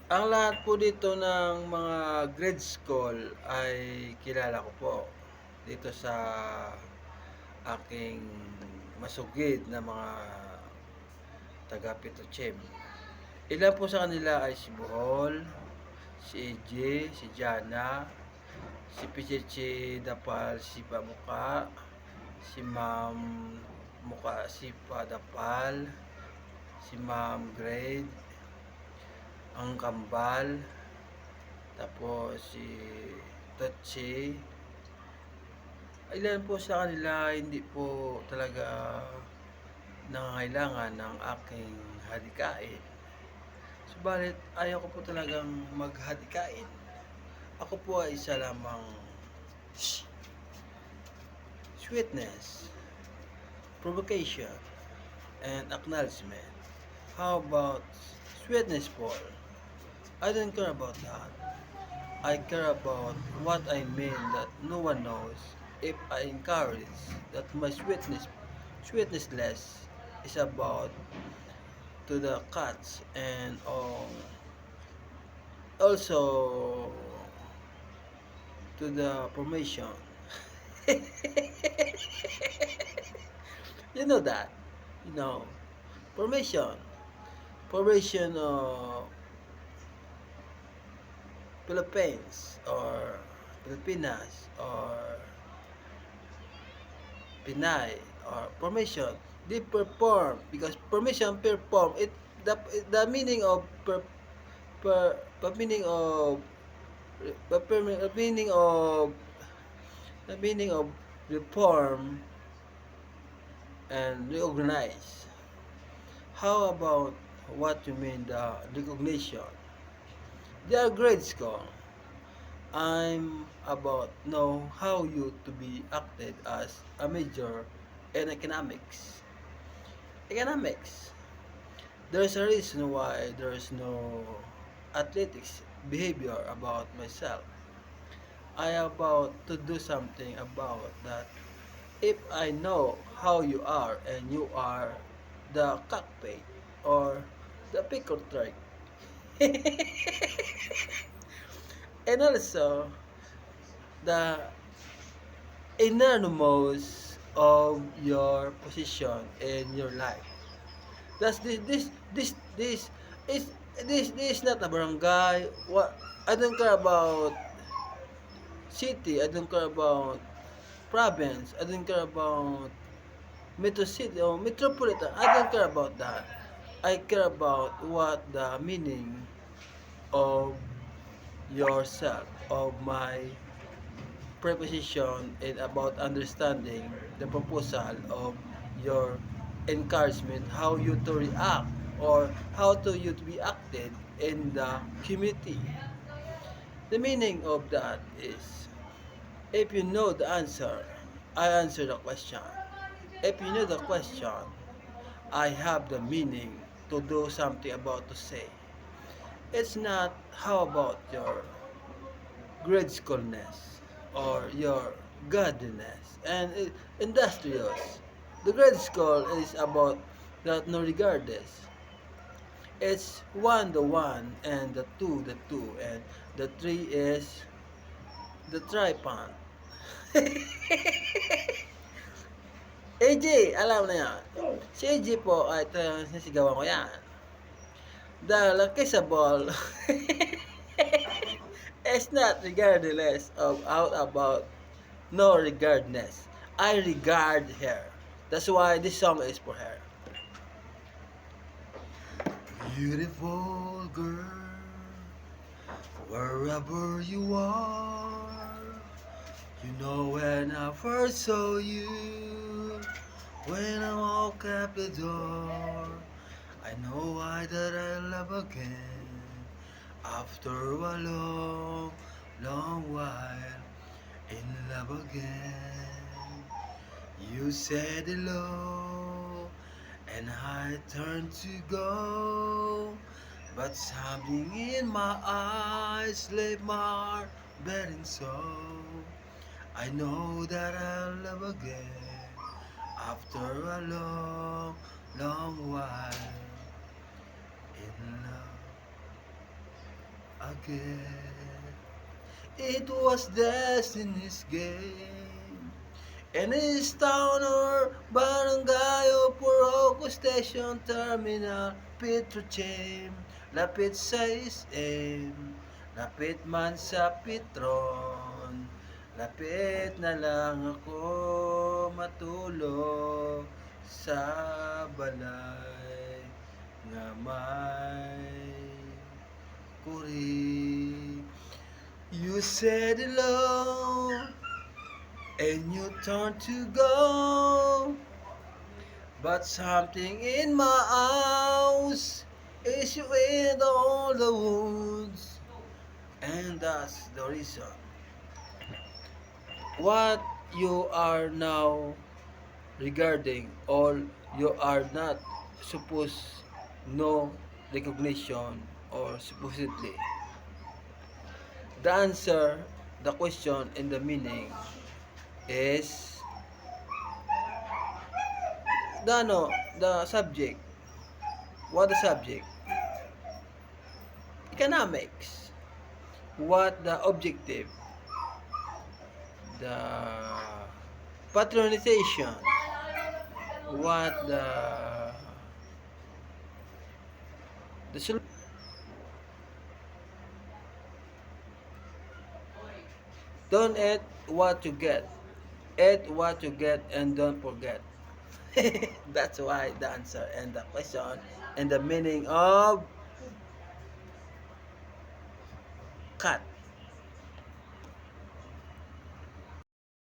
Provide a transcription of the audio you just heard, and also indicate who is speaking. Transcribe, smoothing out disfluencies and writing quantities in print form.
Speaker 1: Ang lahat po dito ng mga grade school ay kilala ko po dito sa aking masugid na mga taga Petochem. Ilan po sa kanila ay si Bohol, si AJ, si Jana, si Pichichi Dapal, si Pamuka, si Ma'am Muka, si Padapal, si Ma'am Grade, ang Kambal, tapos si Totsi. Ilan po sa kanila hindi po talaga nangangailangan ng aking hadikain. Subalit ayaw ko po talagang maghadikain. Ako po ay isa lamang sweetness, provocation, and acknowledgement. How about sweetness, Paul? I don't care about that. I care about what I mean that no one knows if I encourage that my sweetness less is about to the cats and also to the formation. You know that? You know, formation. Formation of Philippines or Pilipinas or Pinay or formation. They perform because formation perform it the meaning of the meaning of the meaning of the meaning of reform and reorganize. How about what you mean the recognition? They are grade school. I'm about know how you to be acted as a major in economics. Economics. There's a reason why there's no athletics behavior about myself. I about to do something about that. If I know how you are and you are the cockpit or the pickle trick. And also the innermost of your position in your life. That's this is this is not a barangay. What I don't care about city. I don't care about province. I don't care about metro city or metropolitan. I don't care about that. I care about what the meaning of yourself, of my preposition, and about understanding the proposal of your encouragement, how you to react or how to you to be acted in the community. The meaning of that is, if you know the answer, I answer the question. If you know the question, I have the meaning to do something about to say. It's not how about your grade schoolness or your godliness and industrious. The grade school is about that no regardless. It's one the one and the two and the three is the tripod. AJ, alam na yan. Si AJ po ay sinisigawan ko yan. Dahil ang kissable is not regardless of out about no regardness. I regard her. That's why this song is for her. Beautiful girl, wherever you are, you know when I first saw you, when I walk up the door, I know why that I love again. After a long, long while, in love again. You said hello, and I turned to go. But something in my eyes left my heart beating so. I know that I'll love again after a long, long while in love. again. It was destiny's game. In his town or barangay o Puroko Station Terminal, Petrochem, lapit sa SM, lapit man sa Petron, lapit na lang ako matulog sa balay nga may kuri. You said hello and you turned to go, but something in my house is you in all the woods, and that's the reason what you are now regarding all you are not supposed no recognition or supposedly the answer, the question, and the meaning is the subject. What the subject? Economics. What the objective? The patronization. What the solution? Don't eat what you get. Eat what you get and don't forget. That's why the answer and the question and the meaning of cat.